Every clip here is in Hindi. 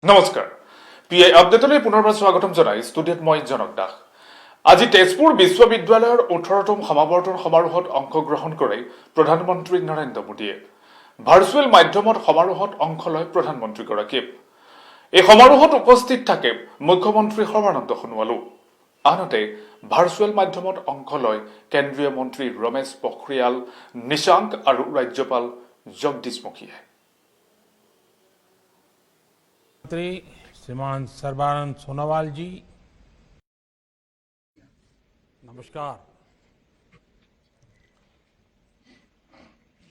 নমস্কাৰ পিআই আপডেটলৈ পুনৰবাৰ স্বাগতম জনাই ষ্টুডিঅ'ত মই জনক দাস। আজি তেজপুৰ বিশ্ববিদ্যালয়ৰ 18তম সমাৱৰ্তন সমাৰোহত অংশগ্ৰহণ কৰে প্ৰধানমন্ত্ৰী নৰেন্দ্ৰ মোদীয়ে। ভাৰ্চুৱেল মাধ্যমত সমাৰোহত অংশ লয় প্ৰধানমন্ত্ৰীগৰাকীয়ে। এই সমাৰোহত উপস্থিত থাকে মুখ্যমন্ত্ৰী সৰ্বানন্দ সোণোৱালো। আনহাতে ভাৰ্চুৱেল মাধ্যমত অংশ লয় কেন্দ্ৰীয় মন্ত্ৰী ৰমেশ পোখৰিয়াল নিশাংক আৰু ৰাজ্যপাল জগদীশ মুখীয়ে। मंत्री श्रीमान सर्बानंद सोनोवाल जी, नमस्कार।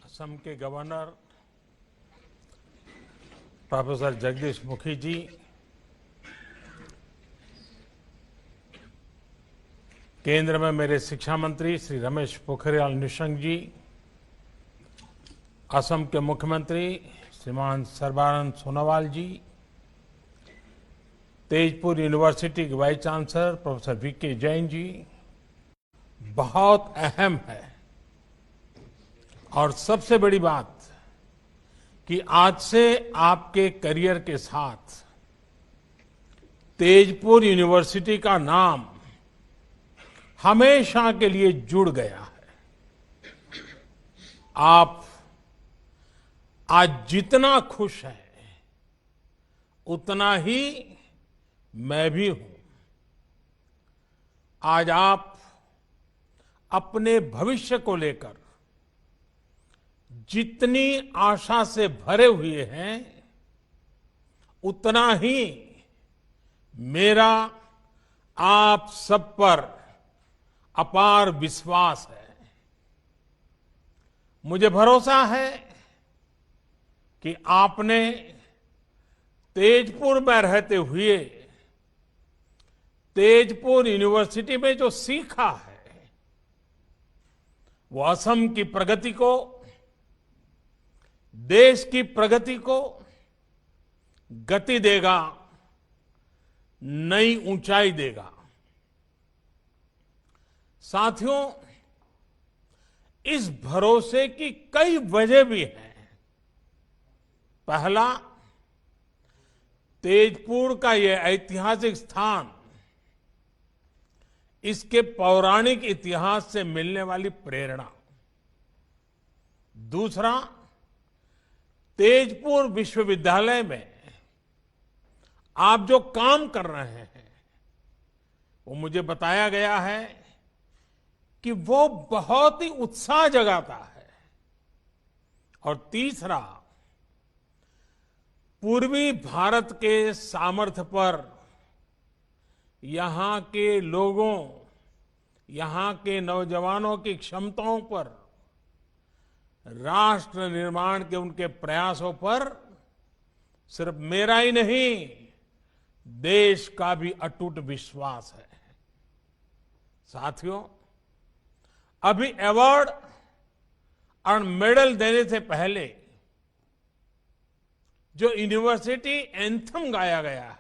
असम के गवर्नर प्रोफेसर जगदीश मुखी जी, केंद्र में मेरे शिक्षा मंत्री श्री रमेश पोखरियाल निशंक जी, असम के मुख्यमंत्री श्रीमान सर्बानंद सोनोवाल जी, तेजपुर यूनिवर्सिटी के vice chancellor professor VK Jain ji, बहुत अहम है और सबसे बड़ी बात कि आज से आपके करियर के साथ तेजपुर यूनिवर्सिटी का नाम हमेशा के लिए जुड़ गया है। आप आज जितना खुश हैं उतना ही मैं भी हूं। आज आप अपने भविष्य को लेकर जितनी आशा से भरे हुए हैं उतना ही मेरा आप सब पर अपार विश्वास है। मुझे भरोसा है कि आपने तेजपुर में रहते हुए तेजपुर यूनिवर्सिटी में जो सीखा है वो असम की प्रगति को, देश की प्रगति को गति देगा, नई ऊंचाई देगा। साथियों, इस भरोसे की कई वजह भी हैं। पहला, तेजपुर का यह ऐतिहासिक स्थान, इसके पौराणिक इतिहास से मिलने वाली प्रेरणा। दूसरा, तेजपुर विश्वविद्यालय में आप जो काम कर रहे हैं वो मुझे बताया गया है कि वो बहुत ही उत्साह जगाता है। और तीसरा, पूर्वी भारत के सामर्थ्य पर, यहां के लोगों, यहां के नौजवानों की क्षमताओं पर, राष्ट्र निर्माण के उनके प्रयासों पर सिर्फ मेरा ही नहीं, देश का भी अटूट विश्वास है। साथियों, अभी अवार्ड और मेडल देने से पहले जो यूनिवर्सिटी एंथम गाया गया है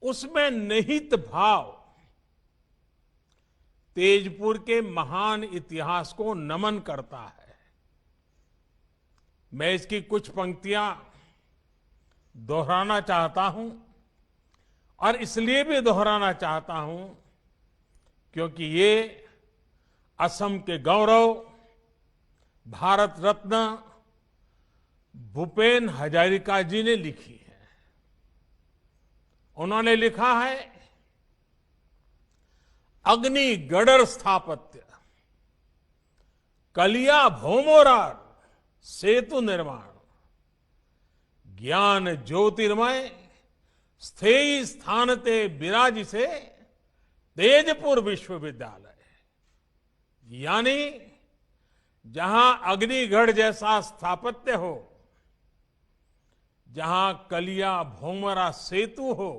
उसमें निहित भाव तेजपुर के महान इतिहास को नमन करता है। मैं इसकी कुछ पंक्तियां दोहराना चाहता हूं और इसलिए भी दोहराना चाहता हूं क्योंकि ये असम के गौरव, भारत रत्न भूपेन हजारिका जी ने लिखी है। उन्होंने लिखा है, अग्नि गडर स्थापत्य, कलिया भौमोरार सेतु निर्माण, ज्ञान ज्योतिर्मय स्थेयी स्थानते विराजिसे तेजपुर विश्वविद्यालय। यानी जहां अग्निगढ़ जैसा स्थापत्य हो, जहां कलिया भौमरा सेतु हो,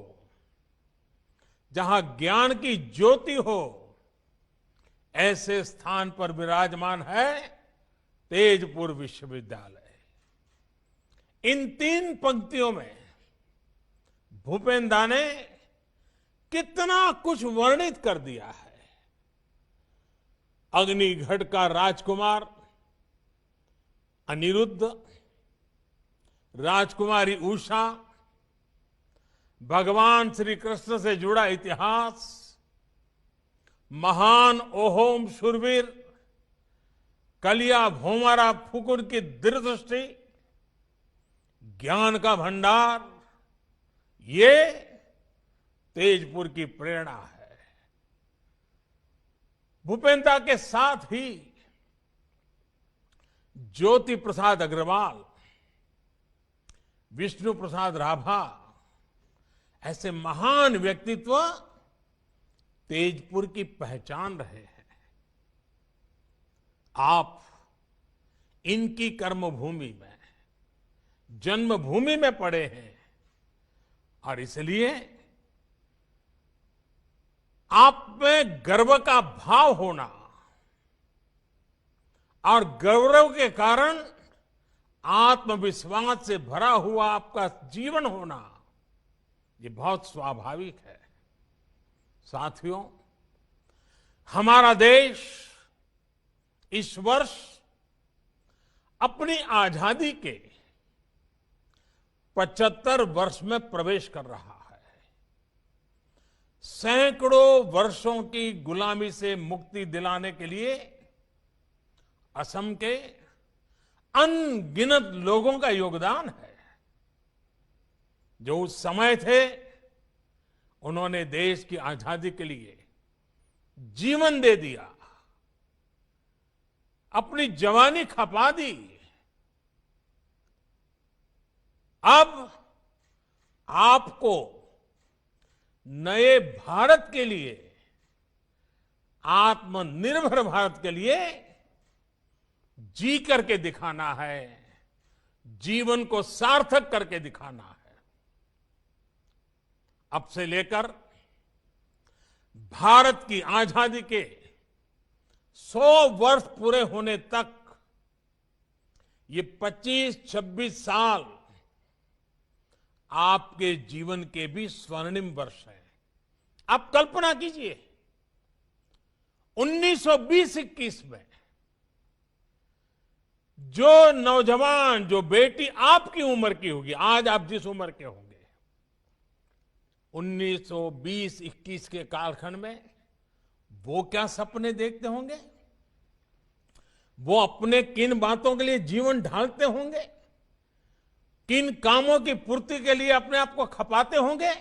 जहां ज्ञान की ज्योति हो, ऐसे स्थान पर विराजमान है तेजपुर विश्वविद्यालय। इन तीन पंक्तियों में भूपेन दा ने कितना कुछ वर्णित कर दिया है। अग्निगढ़ का राजकुमार अनिरुद्ध, राजकुमारी उषा, भगवान श्री कृष्ण से जुड़ा इतिहास, महान ओहोम शूरवीर कलिया भोमारा फुकुर की दूरदृष्टि, ज्ञान का भंडार, ये तेजपुर की प्रेरणा है। भूपेंद्र के साथ ही ज्योति प्रसाद अग्रवाल, विष्णु प्रसाद राभा, ऐसे महान व्यक्तित्व तेजपुर की पहचान रहे हैं। आप इनकी कर्मभूमि में, जन्मभूमि में पड़े हैं और इसलिए आप में गर्व का भाव होना और गौरव के कारण आत्मविश्वास से भरा हुआ आपका जीवन होना, ये बहुत स्वाभाविक है। साथियों, हमारा देश इस वर्ष अपनी आजादी के 75 वर्ष में प्रवेश कर रहा है। सैकड़ों वर्षों की गुलामी से मुक्ति दिलाने के लिए असम के अनगिनत लोगों का योगदान है। जो उस समय थे, उन्होंने देश की आजादी के लिए जीवन दे दिया, अपनी जवानी खपा दी। अब आपको नए भारत के लिए, आत्मनिर्भर भारत के लिए जी करके दिखाना है, जीवन को सार्थक करके दिखाना है। अब से लेकर भारत की आजादी के 100 वर्ष पूरे होने तक ये 25-26 साल आपके जीवन के भी स्वर्णिम वर्ष हैं। आप कल्पना कीजिए, 1920-21 में जो नौजवान, जो बेटी आपकी उम्र की होगी, आज आप जिस उम्र के होंगे, 1920-21 के कालखंड में वो क्या सपने देखते होंगे, वो अपने किन बातों के लिए जीवन ढालते होंगे, किन कामों की पूर्ति के लिए अपने आप को खपाते होंगे।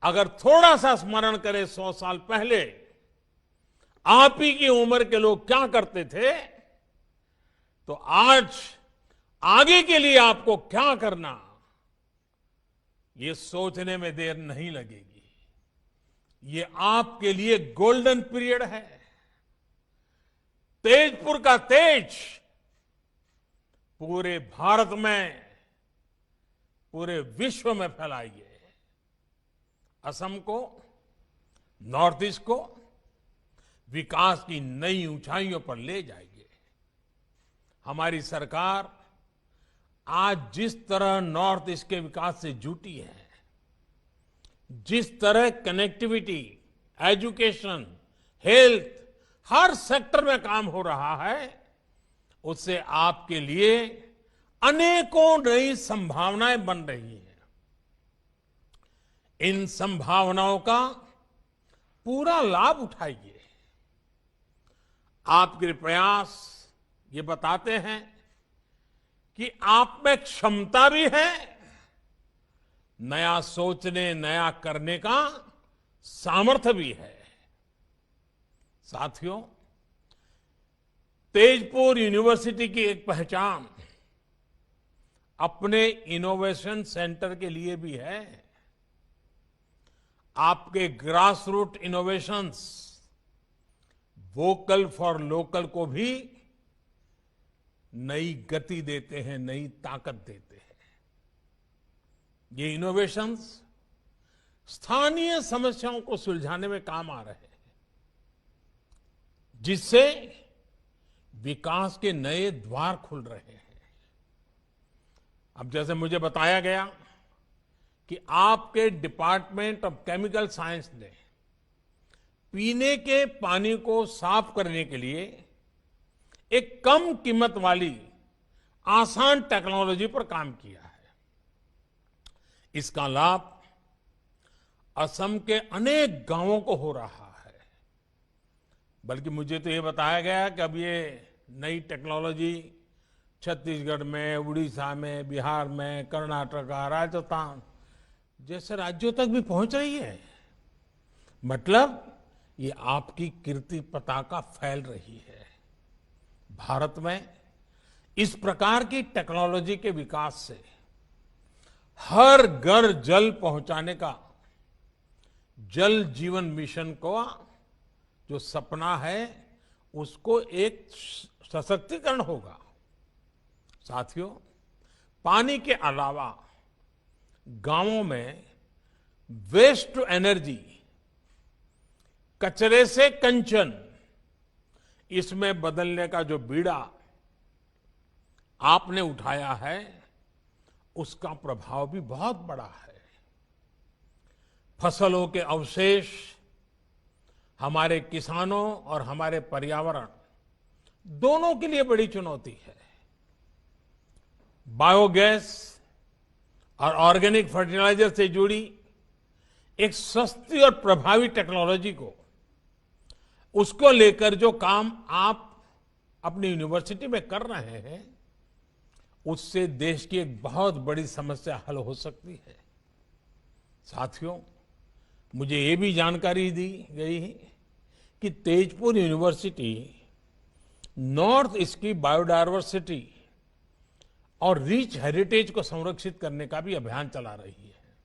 अगर थोड़ा सा स्मरण करें 100 साल पहले आप ही की उम्र के लोग क्या करते थे, तो आज आगे के लिए आपको क्या करना, ये सोचने में देर नहीं लगेगी। ये आपके लिए गोल्डन पीरियड है। तेजपुर का तेज पूरे भारत में, पूरे विश्व में फैलाइए। असम को, नॉर्थ ईस्ट को विकास की नई ऊंचाइयों पर ले जाइए। हमारी सरकार आज जिस तरह नॉर्थ ईस्ट के विकास से जुटी है, जिस तरह कनेक्टिविटी, एजुकेशन, हेल्थ, हर सेक्टर में काम हो रहा है, उससे आपके लिए अनेकों नई संभावनाएं बन रही हैं। इन संभावनाओं का पूरा लाभ उठाइए। आपके प्रयास ये बताते हैं कि आप में क्षमता भी है, नया सोचने, नया करने का सामर्थ्य भी है। साथियों, तेजपुर यूनिवर्सिटी की एक पहचान अपने इनोवेशन सेंटर के लिए भी है। आपके grass root innovations vocal for local को भी नई गति देते हैं, नई ताकत देते हैं। ये इनोवेशंस स्थानीय समस्याओं को सुलझाने में काम आ रहे हैं, जिससे विकास के नए द्वार खुल रहे हैं। अब जैसे मुझे बताया गया कि आपके डिपार्टमेंट ऑफ केमिकल साइंस ने पीने के पानी को साफ करने के लिए एक कम कीमत वाली आसान टेक्नोलॉजी पर काम किया है। इसका लाभ असम के अनेक गांवों को हो रहा है। बल्कि मुझे तो ये बताया गया कि अब ये नई टेक्नोलॉजी छत्तीसगढ़ में, उड़ीसा में, बिहार में, कर्नाटक, राजस्थान जैसे राज्यों तक भी पहुंच रही है। मतलब ये आपकी कीर्ति पताका फैल रही है। भारत में इस प्रकार की टेक्नोलॉजी के विकास से हर घर जल पहुंचाने का जल जीवन मिशन को जो सपना है उसको एक सशक्तिकरण होगा। साथियों, पानी के अलावा गांवों में वेस्ट टू एनर्जी, कचरे से कंचन, इसमें बदलने का जो बीड़ा आपने उठाया है उसका प्रभाव भी बहुत बड़ा है। फसलों के अवशेष हमारे किसानों और हमारे पर्यावरण दोनों के लिए बड़ी चुनौती है। बायोगैस और ऑर्गेनिक फर्टिलाइजर से जुड़ी एक सस्ती और प्रभावी टेक्नोलॉजी को, उसको लेकर जो काम आप अपनी यूनिवर्सिटी में कर रहे हैं, उससे देश की एक बहुत बड़ी समस्या हल हो सकती है। साथियों, मुझे ये भी जानकारी दी गई है कि तेजपुर यूनिवर्सिटी नॉर्थ ईस्ट की बायोडायवर्सिटी और रिच हेरिटेज को संरक्षित करने का भी अभियान चला रही है।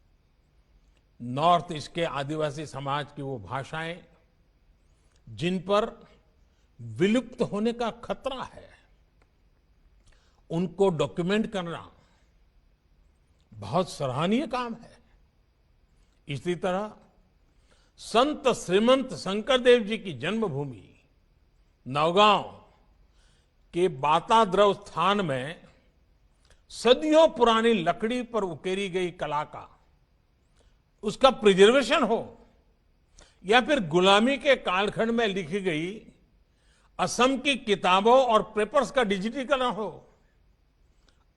नॉर्थ ईस्ट के आदिवासी समाज की वो भाषाएं जिन पर विलुप्त होने का खतरा है, उनको डॉक्यूमेंट करना बहुत सराहनीय काम है। इसी तरह संत श्रीमंत शंकरदेव जी की जन्मभूमि नौगांव के बाताद्रव स्थान में सदियों पुरानी लकड़ी पर उकेरी गई कला का, उसका प्रिजर्वेशन हो, या फिर गुलामी के कालखंड में लिखी गई असम की किताबों और पेपर्स का डिजिटीकरण हो,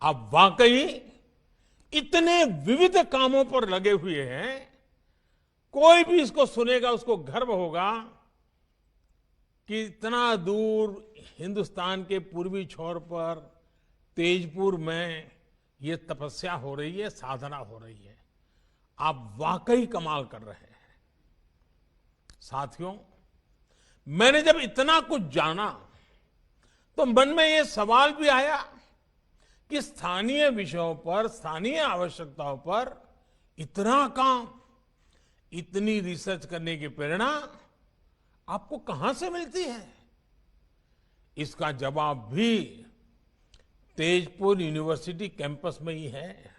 आप वाकई इतने विविध कामों पर लगे हुए हैं। कोई भी इसको सुनेगा उसको गर्व होगा कि इतना दूर हिंदुस्तान के पूर्वी छोर पर तेजपुर में ये तपस्या हो रही है, साधना हो रही है। आप वाकई कमाल कर रहे हैं। साथियों, मैंने जब इतना कुछ जाना तो मन में ये सवाल भी आया कि स्थानीय विषयों पर, स्थानीय आवश्यकताओं पर इतना काम, इतनी रिसर्च करने की प्रेरणा आपको कहां से मिलती है? इसका जवाब भी तेजपुर यूनिवर्सिटी कैंपस में ही है।